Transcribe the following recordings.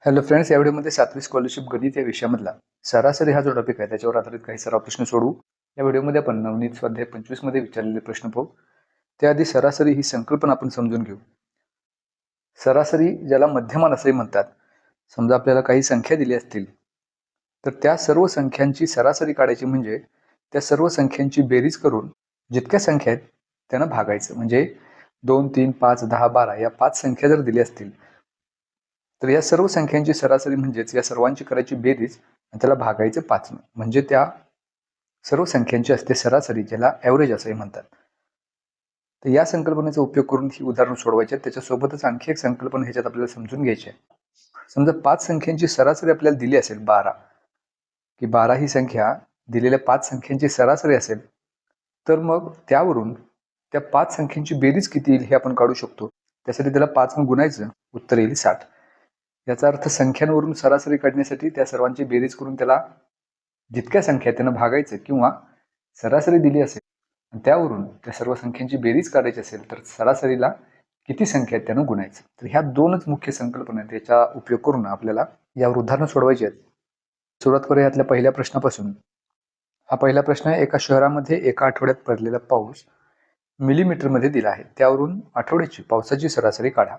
Hello friends, या व्हिडिओमध्ये 7वी scholarship गणित या विषयामधला सरासरी हा जो टॉपिक आहे त्याच्यावर आधारित काही सराव प्रश्न सोडवू. या व्हिडिओमध्ये आपण नवनीत स्वाध्याय 25 मध्ये विचारलेले प्रश्न पाहू. त्याआधी सरासरी ही संकल्पना आपण समजून घेऊ. सरासरी ज्याला मध्यमान असंही म्हणतात. समजा आपल्याला काही संख्या दिली असतील तर त्या सर्व संख्यांची सरासरी काढायची, म्हणजे त्या सर्व संख्यांची बेरीज करून जितक्या संख्या आहेत त्यांना भागायचं. म्हणजे 2, 3, 5, 10, 12 या 5 संख्या जर दिल्या असतील तर या सर्व संख्यांची सरासरी म्हणजेच या सर्वांची करायची बेरीज आणि त्याला भागायचं 5 म्हणजे त्या सर्व संख्यांची असते सरासरी, ज्याला ॲव्हरेज असंही म्हणतात. तर या संकल्पनेचा उपयोग करून ही उदाहरण सोडवायची आहेत. त्याच्यासोबतच आणखी एक संकल्पना ह्याच्यात आपल्याला समजून घ्यायची आहे. समजा 5 संख्यांची सरासरी आपल्याला दिली असेल 12, की 12 ही संख्या दिलेल्या 5 संख्यांची सरासरी असेल, तर मग त्यावरून त्या 5 संख्यांची बेरीज किती येईल हे आपण काढू शकतो. त्यासाठी त्याला 5 ने गुणायचं, उत्तर येईल 60. याचा अर्थ संख्यांवरून सरासरी काढण्यासाठी त्या सर्वांची बेरीज करून त्याला जितक्या संख्या त्यांना भागायचं, किंवा सरासरी दिली असेल आणि त्यावरून त्या सर्व संख्यांची बेरीज काढायची असेल तर सरासरीला किती संख्या आहेत त्यानं गुणायचं. तर ह्या दोनच मुख्य संकल्पना आहेत. याचा उपयोग करून आपल्याला यावर उदाहरणं सोडवायची आहेत. सुरुवात करूया यातल्या पहिल्या प्रश्नापासून. हा पहिला प्रश्न आहे, एका शहरामध्ये एका आठवड्यात पडलेला पाऊस मिलीमीटरमध्ये दिला आहे. त्यावरून आठवड्याची पावसाची सरासरी काढा.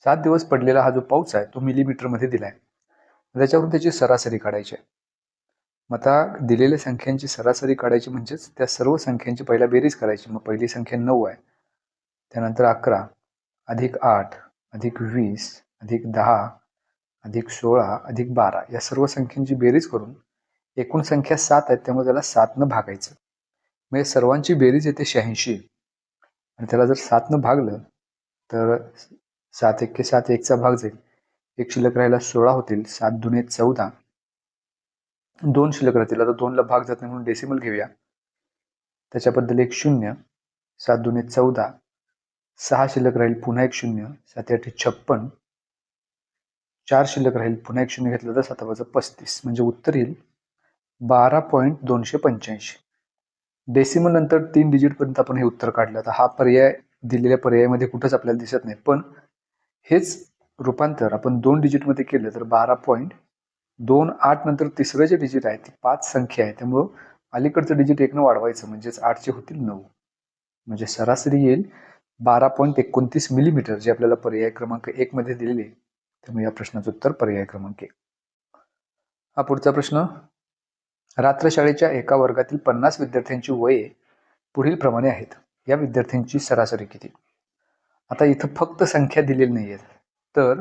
7 दिवस पडलेला हा जो पाऊस आहे तो मिलीमीटरमध्ये दिला आहे. त्याच्यावरून त्याची सरासरी काढायची आहे. मग आता दिलेल्या संख्यांची सरासरी काढायची म्हणजेच त्या सर्व संख्यांची पहिला बेरीज करायची. मग पहिली संख्या 9 आहे, त्यानंतर 11 अधिक 8 अधिक 20 अधिक 10 अधिक 16 अधिक 12 या सर्व संख्यांची बेरीज करून एकूण संख्या 7 आहेत, त्यामुळे त्याला 7 न भागायचं. म्हणजे सर्वांची बेरीज येते 86 आणि त्याला जर 7 न भागलं तर 7 एक्के 7, एकचा भाग जाईल, एक शिल्लक राहिला 16 होतील, 7 दुणे 14, 2 शिल्लक राहतील. आता 2 ला भाग जात नाही म्हणून डेसिमल घेऊया. त्याच्याबद्दल एक 0, 7 दुणे 14, 6 शिल्लक राहील, पुन्हा एक 0, 7 8 56, 4 शिल्लक राहील, पुन्हा एक 0 घेतलं तर 7 35, म्हणजे उत्तर येईल 12.285. डेसिमल नंतर 3 डिजिट पर्यंत आपण हे उत्तर काढलं. तर हा पर्याय दिलेल्या पर्यायामध्ये कुठंच आपल्याला दिसत नाही, पण हेच रूपांतर आपण 2 डिजिटमध्ये केलं तर 12.28 नंतर तिसरं जे डिजिट आहे ती 5 संख्या आहे, त्यामुळं अलीकडचं डिजिट 1 वाढवायचं, म्हणजेच 8चे होतील 9, म्हणजे सरासरी येईल 12.29 मिलीमीटर, जे आपल्याला पर्याय क्रमांक 1 मध्ये दिलेले. त्यामुळे या प्रश्नाचं उत्तर पर्याय क्रमांक 1. हा पुढचा प्रश्न, रात्रशाळेच्या एका वर्गातील 50 विद्यार्थ्यांची वये पुढील प्रमाणे आहेत. या विद्यार्थ्यांची सरासरी किती? आता इथं फक्त संख्या दिलेली नाही आहेत, तर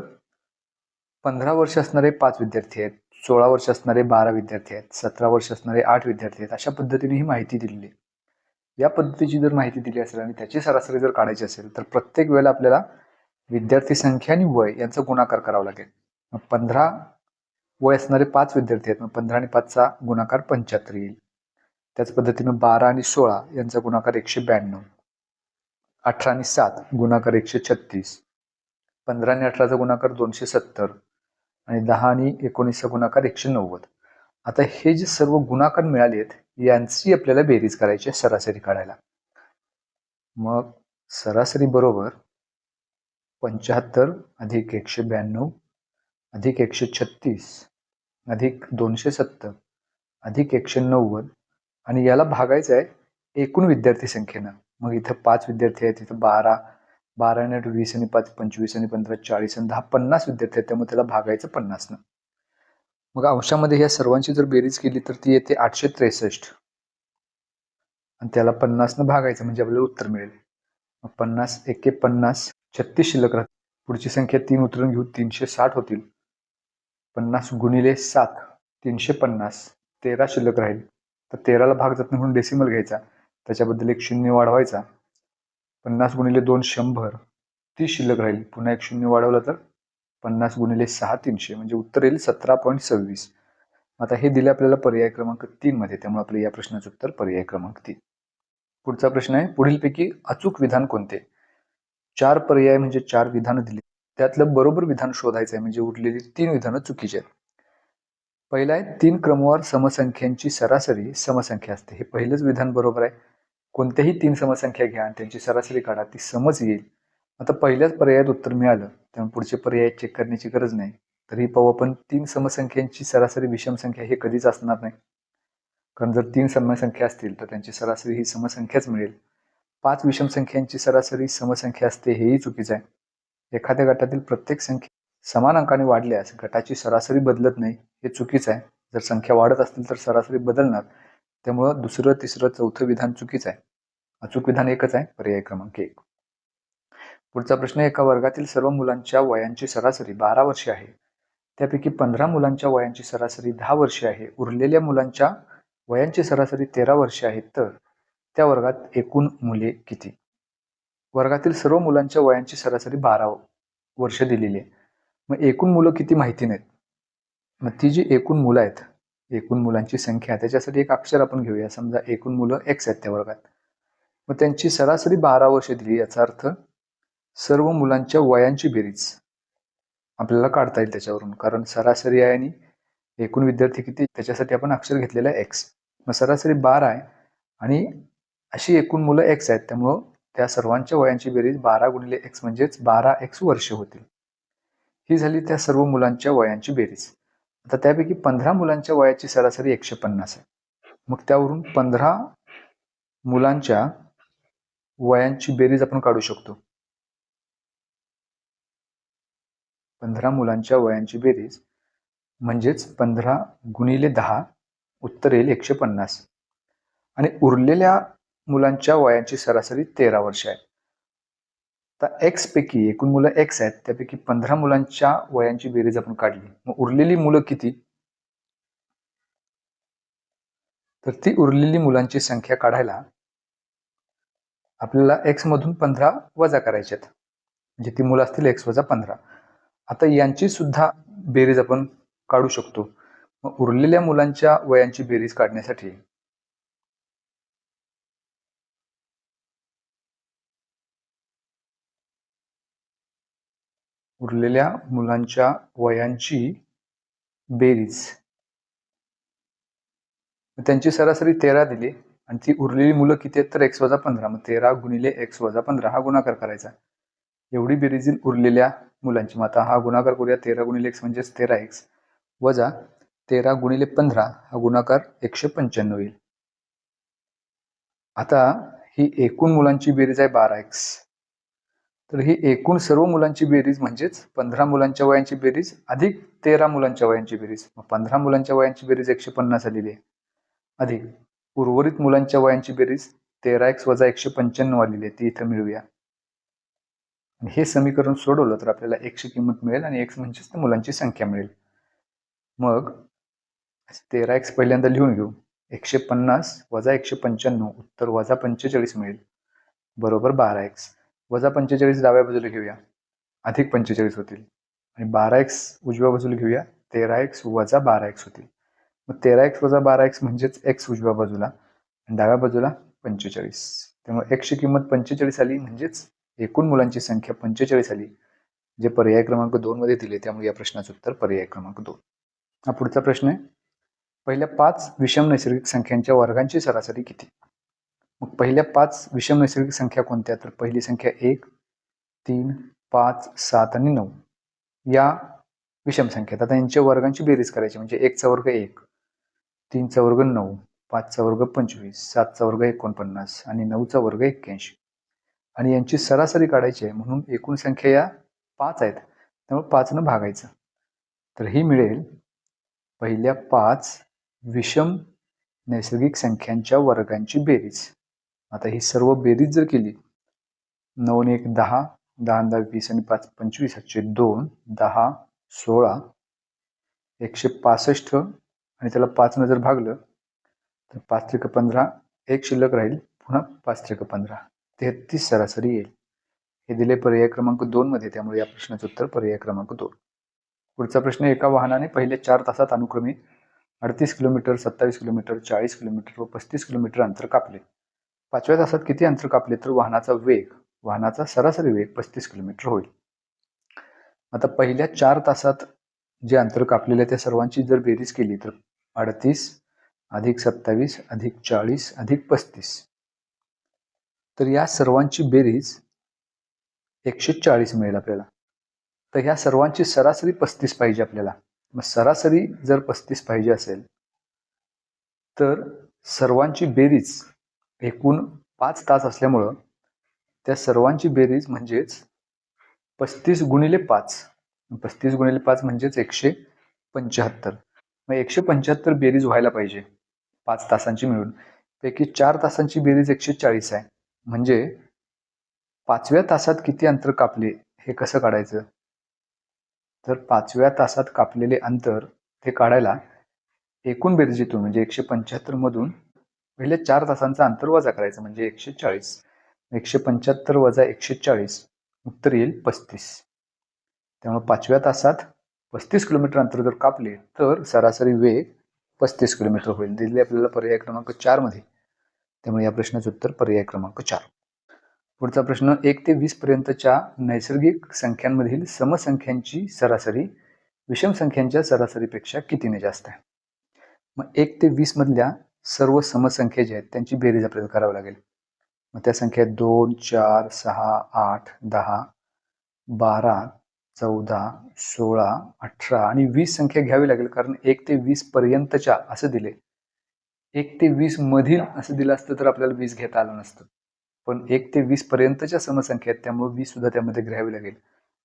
15 वर्ष असणारे 5 विद्यार्थी आहेत, 16 वर्ष असणारे 12 विद्यार्थी आहेत, 17 वर्ष असणारे 8 विद्यार्थी आहेत. अशा पद्धतीने ही माहिती दिलेली आहे. या पद्धतीची जर माहिती दिली असेल आणि त्याची सरासरी जर काढायची असेल तर प्रत्येक वेळेला आपल्याला विद्यार्थी संख्या आणि वय यांचा गुणाकार करावा लागेल. 15 वय असणारे 5 विद्यार्थी आहेत, मग 15 आणि 5 चा गुणाकार 75 येईल. त्याच पद्धतीनं 12 आणि 16 यांचा गुणाकार 192, 18 आणि 7 गुणाकार 136, 15 आणि 18 चा गुणाकार 270 आणि 10 आणि 19 चा गुणाकार 190. आता हे जे सर्व गुणाकार मिळाले आहेत यांची आपल्याला बेरीज करायची आहे सरासरी काढायला. मग सरासरी बरोबर 75 अधिक 192 अधिक 136 अधिक 270 अधिक 190 आणि याला भागायचं आहे एकूण विद्यार्थी संख्येनं. मग इथं 5 विद्यार्थी आहेत, इथं 12 आणि 8 20 आणि 5 25 आणि 15 40 आणि 10 50 विद्यार्थी आहेत, त्यामुळे त्याला भागायचं 50 न. मग अंशामध्ये ह्या सर्वांची जर बेरीज केली तर ती येते 863 आणि त्याला 50 न भागायचं, म्हणजे आपल्याला उत्तर मिळेल. मग 50 एक्के 50, 36 शिल्लक राहतील. पुढची संख्या 3 उतरून घेऊ, 360 होतील. 50 गुणिले 7 350, 13 शिल्लक राहील. तर 13ला भाग जात नाही म्हणून डेसिमल घ्यायचा, त्याच्याबद्दल एक 0 वाढवायचा. 50 गुणिले 2 100, 30 शिल्लक राहील, पुन्हा एक 0 वाढवलं तर 50 गुणिले 6 300, म्हणजे उत्तर येईल 17.26. आता हे दिले आपल्याला पर्याय क्रमांक 3 मध्ये, त्यामुळे आपल्या या प्रश्नाचं उत्तर पर्याय क्रमांक 3. पुढचा प्रश्न आहे, पुढीलपैकी अचूक विधान कोणते? 4 पर्याय म्हणजे 4 विधानं दिली, त्यातलं बरोबर विधान शोधायचं आहे, म्हणजे उरलेली 3 विधानं चुकीची आहेत. पहिलं आहे, 3 क्रमवार समसंख्यांची सरासरी समसंख्या असते. हे पहिलंच विधान बरोबर आहे. कोणत्याही 3 समसंख्या घ्या आणि त्यांची सरासरी काढा, ती समच येईल. आता पहिल्याच पर्यायात उत्तर मिळालं, त्यामुळे पुढचे पर्याय चेक करण्याची गरज नाही. तरी पाहू आपण 3 समसंख्यांची सरासरी विषम संख्या हे कधीच असणार नाही, कारण जर 3 समसंख्या असतील तर त्यांची सरासरी ही समसंख्याच मिळेल. 5 विषम संख्यांची सरासरी समसंख्या असते हेही चुकीचं आहे. एखाद्या गटातील प्रत्येक संख्या समान अंकाने वाढल्यास गटाची सरासरी बदलत नाही हे चुकीचं आहे. जर संख्या वाढत असतील तर सरासरी बदलणार, त्यामुळं दुसरं, तिसरं, चौथं विधान चुकीचं आहे. अचूक विधान एकच आहे, पर्याय क्रमांक 1. पुढचा प्रश्न, एका वर्गातील सर्व मुलांच्या वयांची सरासरी 12 वर्षे आहे. त्यापैकी 15 मुलांच्या वयांची सरासरी 10 वर्षे आहे. उरलेल्या मुलांच्या वयांची सरासरी 13 वर्षे आहे, तर त्या वर्गात एकूण मुले किती? वर्गातील सर्व मुलांच्या वयांची सरासरी 12 वर्ष दिलेली आहे. मग एकूण मुलं किती माहिती नाहीत. मग ती जी एकूण मुलं आहेत, एकूण मुलांची संख्या, त्याच्यासाठी एक अक्षर आपण घेऊया. समजा एकूण मुलं x आहेत त्या वर्गात, मग त्यांची सरासरी 12 वर्ष दिली. याचा अर्थ सर्व मुलांच्या वयांची बेरीज आपल्याला काढता येईल त्याच्यावरून, कारण सरासरी आहे आणि एकूण विद्यार्थी किती त्याच्यासाठी आपण अक्षर घेतलेलं आहे x. मग सरासरी 12 आहे आणि अशी एकूण मुलं x आहेत, त्यामुळं त्या सर्वांच्या वयांची बेरीज 12 गुणिले x म्हणजेच 12x वर्ष होतील. ही झाली त्या सर्व मुलांच्या वयांची बेरीज. आता त्यापैकी 15 मुलांच्या वयाची सरासरी 150 आहे. मग त्यावरून 15 मुलांच्या वयांची बेरीज आपण काढू शकतो. 15 मुलांच्या वयांची बेरीज म्हणजेच 15 गुणिले 10 उत्तर येईल 150. आणि उरलेल्या मुलांच्या वयांची सरासरी 13 वर्ष आहे. आता x पैकी एकूण मुलं x आहेत, त्यापैकी 15 मुलांच्या वयांची बेरीज आपण काढली. मग उरलेली मुलं किती? तर ती उरलेली मुलांची संख्या काढायला आपल्याला x मधून 15 वजा करायचे आहेत, म्हणजे ती मुलं असतील x वजा 15. आता यांची सुद्धा बेरीज आपण काढू शकतो. मग उरलेल्या मुलांच्या वयांची बेरीज काढण्यासाठी उरलेल्या मुलांच्या वयांची बेरीज, त्यांची सरासरी 13 दिली आणि ती उरलेली मुलं किती आहेत तर x वजा 15. मग 13 गुणिले x वजा 15 हा गुणाकार करायचा. एवढी बेरीज उरलेल्या मुलांची. मग आता हा गुणाकार करूया. 13 गुणिले x म्हणजेच 13x वजा 13 गुणिले 15 हा गुणाकार 195 येईल. आता ही एकूण मुलांची बेरीज आहे 12x. तर ही एकूण सर्व मुलांची बेरीज म्हणजेच 15 मुलांच्या वयांची बेरीज अधिक 13 मुलांच्या वयांची बेरीज. मग 15 मुलांच्या वयांची बेरीज 150 आलेली आहे, अधिक उर्वरित मुलांच्या वयांची बेरीज 13x वजा 195 आलेली आहे, ती इथं मिळूया. हे समीकरण सोडवलं तर आपल्याला x ची किंमत मिळेल आणि x म्हणजेच मुलांची संख्या मिळेल. मग 13x पहिल्यांदा लिहून घेऊ. 150 वजा 195 उत्तर वजा 45 मिळेल, बरोबर 12x. वजा 45 डाव्या बाजूला घेऊया, अधिक 45 होतील. आणि 12x उजव्या बाजूला घेऊया, 13x वजा 12x होतील. मग 13x वजा 12x म्हणजेच x उजव्या बाजूला आणि डाव्या बाजूला 45. त्यामुळे x ची किंमत 45 आली, म्हणजेच एकूण मुलांची संख्या 45 आली, जे पर्याय क्रमांक 2 मध्ये दिले. त्यामुळे या प्रश्नाचं उत्तर पर्याय क्रमांक 2. हा पुढचा प्रश्न आहे, पहिल्या 5 विषम नैसर्गिक संख्यांच्या वर्गांची सरासरी किती? मग पहिल्या 5 विषम नैसर्गिक संख्या कोणत्या? तर पहिली संख्या 1, 3, 5, 7 आणि 9 या विषम संख्या. आता यांच्या वर्गांची बेरीज करायची, म्हणजे 1 चा वर्ग 1, 3 चा वर्ग 9, 5 चा वर्ग 25, 7 चा वर्ग 49 आणि 9 चा वर्ग 81. आणि यांची सरासरी काढायची आहे, म्हणून एकूण संख्या या 5 आहेत, त्यामुळे 5 ने भागायचं. तर ही मिळेल पहिल्या 5 विषम नैसर्गिक संख्यांच्या वर्गांची बेरीज. आता ही सर्व बेरीज जर केली, 9 आणि 1 10, 10 आणि 10 20 आणि 5 25, 2 10 16 165 आणि त्याला 5 ने जर भागलं तर 5 त्रिक 15, एक शिल्लक राहील, पुन्हा 5 त्रिक 15, 33 सरासरी येईल. हे दिले पर्याय क्रमांक 2 मध्ये, त्यामुळे या प्रश्नाचं उत्तर पर्याय क्रमांक 2. पुढचा प्रश्न, एका वाहनाने पहिल्या 4 तासात अनुक्रमे 38 किलोमीटर, 27 किलोमीटर, 40 किलोमीटर व 35 किलोमीटर अंतर कापले. 5व्या तासात किती अंतर कापले तर वाहनाचा सरासरी वेग 35 किलोमीटर होईल. आता पहिल्या 4 तासात जे अंतर कापलेले त्या सर्वांची जर बेरीज केली तर 38 अधिक 27 अधिक 40 अधिक 35, तर या सर्वांची बेरीज 140 मिळेल आपल्याला. तर ह्या सर्वांची सरासरी 35 पाहिजे आपल्याला. मग सरासरी जर 35 पाहिजे असेल तर सर्वांची बेरीज एकूण 5 तास असल्यामुळं त्या सर्वांची बेरीज म्हणजेच 35 गुणिले 5. 35 गुणिले 5 म्हणजेच 175. मग 175 बेरीज व्हायला पाहिजे 5 तासांची मिळून. पैकी 4 तासांची बेरीज 140 आहे. म्हणजे 5व्या तासात किती अंतर कापले हे कसं काढायचं? तर 5व्या तासात कापलेले अंतर ते काढायला एकूण बेरजेतून म्हणजे 175 मधून पहिल्या 4 तासांचं अंतर वजा करायचं म्हणजे 140. 175 वजा 140 उत्तर येईल 35. त्यामुळे 5व्या तासात 35 किलोमीटर अंतर जर कापले तर सरासरी वेग 35 किलोमीटर होईल. दिले आपल्याला पर्याय क्रमांक 4 मध्ये. त्यामुळे या प्रश्नाचं उत्तर पर्याय क्रमांक 4. पुढचा प्रश्न 1 ते 20 पर्यंतच्या नैसर्गिक संख्यांमधील समसंख्यांची सरासरी विषम संख्यांच्या सरासरीपेक्षा कितीने जास्त आहे? मग 1 ते 20 मधल्या सर्व समसंख्या ज्या आहेत त्यांची बेरीज आपल्याला करावी लागेल. मग त्या संख्या 2, 4, 6, 8, 10, 12, 14, 16, 18 आणि 20 संख्या घ्यावी लागेल, कारण 1 ते 20 पर्यंतच्या असं दिले. 1 ते 20 मधील असं दिलं असतं तर आपल्याला 20 घेता आलं नसतं. पण 1 ते 20 पर्यंतच्या समसंख्या आहेत त्यामुळे 20 सुद्धा त्यामध्ये घ्यावी लागेल.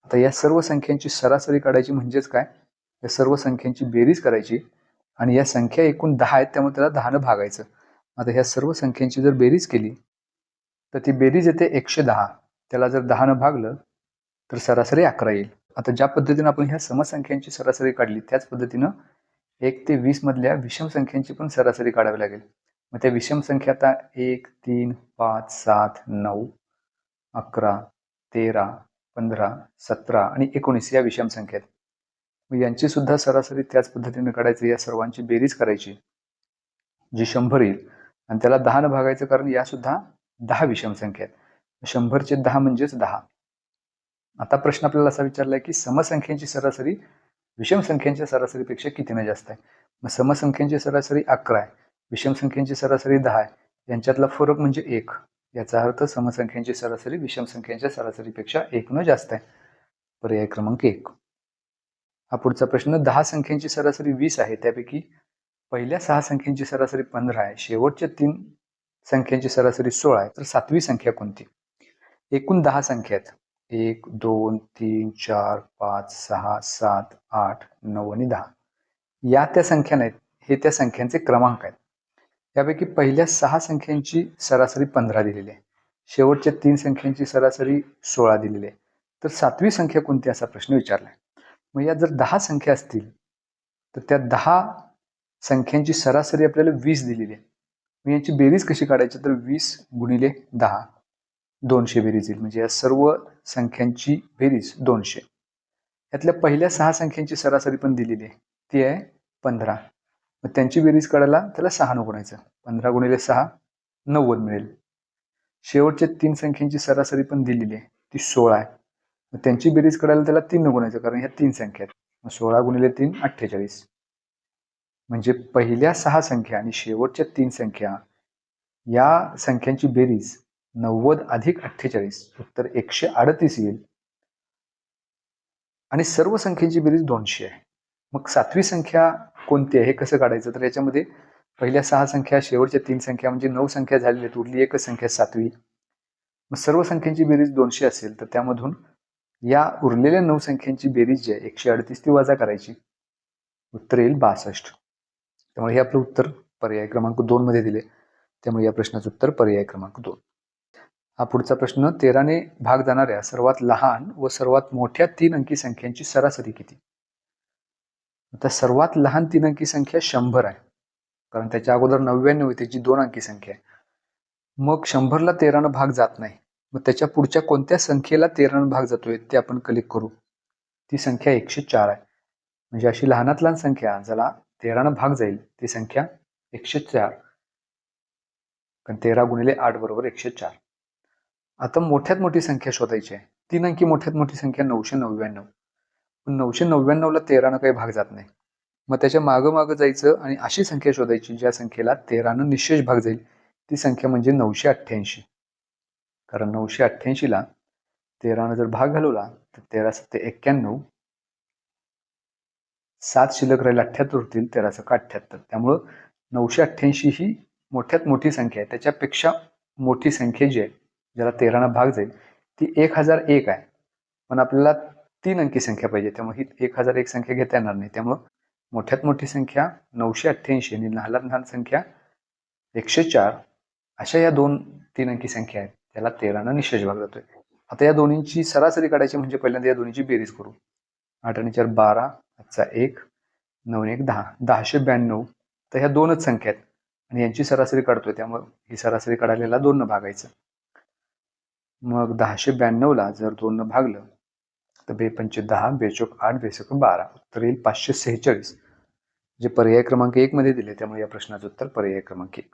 आता या सर्व संख्यांची सरासरी काढायची म्हणजेच काय? या सर्व संख्यांची बेरीज करायची आणि या संख्या एकूण 10 आहेत त्यामुळे त्याला 10 ने भागायचं. आता ह्या सर्व संख्यांची जर बेरीज केली तर ती बेरीज येते 110. त्याला जर 10 ने भागलं तर सरासरी 11 येईल. आता ज्या पद्धतीने आपण ह्या समसंख्यांची सरासरी काढली त्याच पद्धतीनं 1 ते 20 मधल्या विषम संख्यांची पण सरासरी काढावी लागेल. मग त्या विषम संख्या आता 1, 3, 5, 7, 9, 11, 13, 15, 17 आणि 19 या विषम संख्या आहेत. मग यांची सुद्धा सरासरी त्याच पद्धतीने काढायची. या सर्वांची बेरीज करायची जी 100 येईल आणि त्याला 10 ने भागायचं, कारण या सुद्धा 10 विषम संख्या आहेत. 100चे 10 म्हणजेच 10. आता प्रश्न आपल्याला असा विचारलाय की समसंख्यांची सरासरी विषम संख्यांच्या सरासरीपेक्षा कितीने जास्त आहे? मग समसंख्यांची सरासरी 11 आहे, विषम संख्यांची सरासरी 10 आहे. यांच्यातला फरक म्हणजे 1. याचा अर्थ समसंख्यांची सरासरी विषम संख्यांच्या सरासरीपेक्षा 1 ने जास्त आहे. पर्याय क्रमांक 1. हा पुढचा प्रश्न 10 संख्यांची सरासरी 20 आहे, त्यापैकी पहिल्या 6 संख्यांची सरासरी 15 आहे, शेवटच्या 3 संख्यांची सरासरी 16 आहे, तर 7वी संख्या कोणती? एकूण 10 संख्या आहेत. 1, 2, 3, 4, 5, 6, 7, 8, 9 आणि 10. या त्या संख्या नाहीत, हे त्या संख्यांचे क्रमांक आहेत. यापैकी पहिल्या 6 संख्यांची सरासरी 15 दिलेली आहे, शेवटच्या 3 संख्यांची सरासरी 16 दिलेली आहे, तर 7वी संख्या कोणती असा प्रश्न विचारलाय. मग या जर 10 संख्या असतील तर त्या 10 संख्यांची सरासरी आपल्याला 20 दिलेली आहे. मग यांची बेरीज कशी काढायची? तर 20 गुणिले 10 200 बेरीज येईल. म्हणजे या सर्व संख्यांची बेरीज 200. यातल्या पहिल्या 6 संख्यांची सरासरी पण दिलेली आहे, ती आहे 15. मग त्यांची बेरीज काढायला त्याला 6 ने गुणायचं. 15 गुणिले 6 90 मिळेल. शेवटच्या 3 संख्यांची सरासरी पण दिलेली आहे, ती 16 आहे. मग त्यांची बेरीज काढायला त्याला 3 ने गुणायचं, कारण ह्या 3 संख्या आहेत. मग 16 गुणिले 3 48. म्हणजे पहिल्या 6 संख्या आणि शेवटच्या 3 संख्या या संख्यांची बेरीज 90 अधिक 48 उत्तर 138 येईल. आणि सर्व संख्यांची बेरीज 200 आहे. मग 7वी संख्या कोणती आहे हे कसं काढायचं? तर याच्यामध्ये पहिल्या 6 संख्या शेवटच्या 3 संख्या म्हणजे 9 संख्या झालेल्या आहेत, उरली एकच संख्या 7वी. मग सर्व संख्यांची बेरीज 200 असेल तर त्यामधून या उरलेल्या 9 संख्यांची बेरीज जी आहे 138 ती वजा करायची, उत्तर येईल 62. त्यामुळे हे आपलं उत्तर पर्याय क्रमांक 2 मध्ये दिले. त्यामुळे या प्रश्नाचं उत्तर पर्याय क्रमांक 2. हा पुढचा प्रश्न 13 ने भाग जाणाऱ्या सर्वात लहान व सर्वात मोठ्या 3 अंकी संख्यांची सरासरी किती? आता सर्वात लहान 3 अंकी संख्या 100 आहे, कारण त्याच्या अगोदर 99 होती जी 2 अंकी संख्या आहे. मग 100ला 13 ने भाग जात नाही. मग त्याच्या पुढच्या कोणत्या संख्येला 13 ने भाग जातोय ते आपण क्लिक करू. ती संख्या 104 आहे. म्हणजे अशी लहानात लहान संख्या ज्याला 13 ने भाग जाईल ती संख्या 104. कारण 13 गुणिले 8 बरोबर 104. आता मोठ्यात मोठी संख्या शोधायची आहे. 3 अंकी मोठ्यात मोठी संख्या 999. पण 999ला 13 ने काही भाग जात नाही. मग त्याच्या मागं जायचं आणि अशी संख्या शोधायची ज्या संख्येला 13 ने निशेष भाग जाईल. ती संख्या म्हणजे 988. कारण 988ला 13 ने जर भाग घालवला तर 13 7 91, 7 शिल्लक राहील 78 होतील, 13 7 78. त्यामुळं 988 ही मोठ्यात मोठी संख्या आहे. त्याच्यापेक्षा मोठी संख्या जी आहे, ज्याला 13नं भाग जाईल, ती 1001 आहे. पण आपल्याला 3 अंकी संख्या पाहिजे, त्यामुळे ही 1001 संख्या घेता येणार नाही. त्यामुळं मोठ्यात मोठी संख्या 988 आणि लहानात लहान संख्या 104, अशा या 3 अंकी संख्या आहेत, त्याला 13नं निशेष भाग जातोय. आता या दोन्हींची सरासरी काढायची म्हणजे पहिल्यांदा या दोन्हीची बेरीज करू. 8 आणि 4 12, 1, 9 1 10, 1092. तर ह्या दोनच संख्या आहेत आणि यांची सरासरी काढतोय, त्यामुळे ही सरासरी काढायला 2 भागायचं. मग 1092ला जर 2 भागलं तर 2 पंचे 10, 2 चोक 8, 2 सक 12, उत्तर येईल 546, जे पर्याय क्रमांक 1 मध्ये दिले. त्यामुळे या प्रश्नाचं उत्तर पर्याय क्रमांक 1.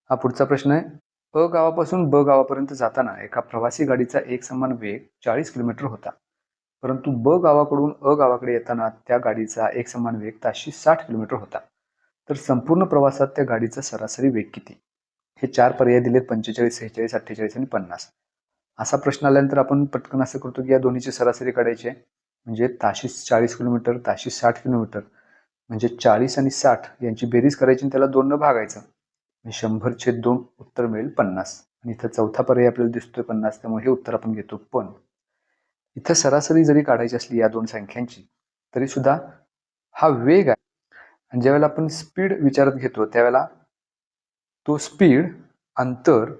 हा पुढचा प्रश्न आहे. अ गावापासून ब गावापर्यंत जाताना एका प्रवासी गाडीचा एकसमान वेग 40 किलोमीटर होता, परंतु ब गावाकडून अ गावाकडे येताना त्या गाडीचा एकसमान वेग ताशी 60 किलोमीटर होता. तर संपूर्ण प्रवासात त्या गाडीचा सरासरी वेग किती? हे 4 पर्याय दिलेत, 45, 46, 48 आणि 50. असा प्रश्न आल्यानंतर आपण पटकन असं करतो की या दोन्हीची सरासरी काढायची आहे. म्हणजे ताशी 40 किलोमीटर, ताशी 60 किलोमीटर, म्हणजे 40 आणि 60 यांची बेरीज करायची आणि त्याला 2 भागायचं. 100/2 उत्तर मिळेल 50. आणि इथं चौथा पर्याय आपल्याला दिसतोय 50, त्यामुळे हे उत्तर आपण घेतो. पण इथं सरासरी जरी काढायची असली या 2 संख्यांची, तरी सुद्धा हा वेग आहे, आणि ज्यावेळेला आपण स्पीड विचारात घेतो त्यावेळेला तो स्पीड, अंतर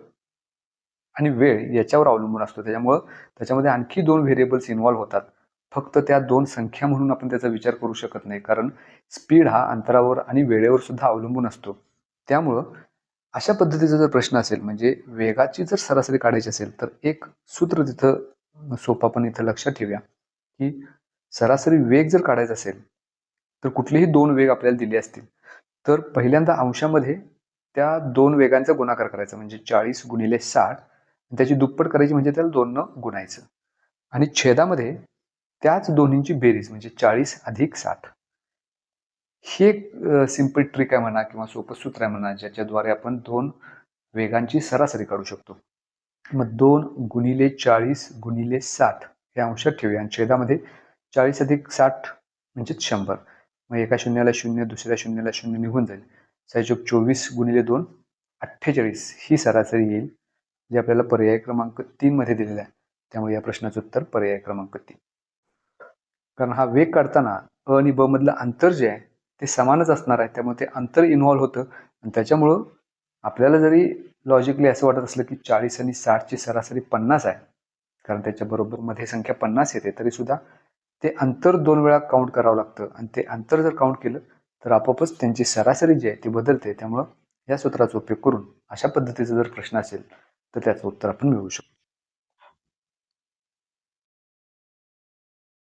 आणि वेळ याच्यावर अवलंबून असतो. त्याच्यामध्ये आणखी 2 व्हेरिएबल्स इन्व्हॉल्व्ह होतात. फक्त त्या 2 संख्या म्हणून आपण त्याचा विचार करू शकत नाही, कारण स्पीड हा अंतरावर आणि वेळेवर सुद्धा अवलंबून असतो. त्यामुळं अशा पद्धतीचा जर प्रश्न असेल, म्हणजे वेगाची जर सरासरी काढायची असेल, तर एक सूत्र तिथं सोपं आपण इथं लक्षात ठेवूया की सरासरी वेग जर काढायचा असेल तर कुठलेही 2 वेग आपल्याला दिले असतील तर पहिल्यांदा अंशामध्ये त्या 2 वेगांचा गुणाकार करायचा, म्हणजे 40 गुणिले 60, त्याची दुप्पट करायची, म्हणजे त्याला 2 गुणायचं, आणि छेदामध्ये त्याच दोन्हींची बेरीज म्हणजे 40 अधिक 60. हे एक सिंपल ट्रिक आहे म्हणा, किंवा सोपं सूत्र आहे म्हणा, ज्याच्याद्वारे आपण 2 वेगांची सरासरी काढू शकतो. मग 2 गुणिले 40 गुणिले 60 हे अंशात ठेवूया, आणि छेदामध्ये 40 अधिक 60 म्हणजे 100. मग एका शून्याला 0, दुसऱ्या शून्याला 0 निघून जाईल. 24 गुणिले 2 48 ही सरासरी येईल, जे आपल्याला पर्याय क्रमांक 3 मध्ये दिलेला आहे. त्यामुळे या प्रश्नाचं उत्तर पर्याय क्रमांक 3. कारण हा वेग काढताना अ आणि ब मधलं अंतर जे आहे ते समानच असणार आहे, त्यामुळे ते अंतर इन्व्हॉल्व्ह होतं, आणि त्याच्यामुळं आपल्याला जरी लॉजिकली असं वाटत असलं की 40 आणि 60 ची सरासरी 50 आहे, कारण त्याच्याबरोबर मध्ये संख्या 50 येते, तरी सुद्धा ते अंतर 2 वेळा काउंट करावं लागतं, आणि ते अंतर जर काउंट केलं तर आपोआपच त्यांची सरासरी जी आहे ती बदलते. त्यामुळं या सूत्राचा उपयोग करून अशा पद्धतीचा जर प्रश्न असेल तर त्याचं उत्तर आपण मिळवू शकतो.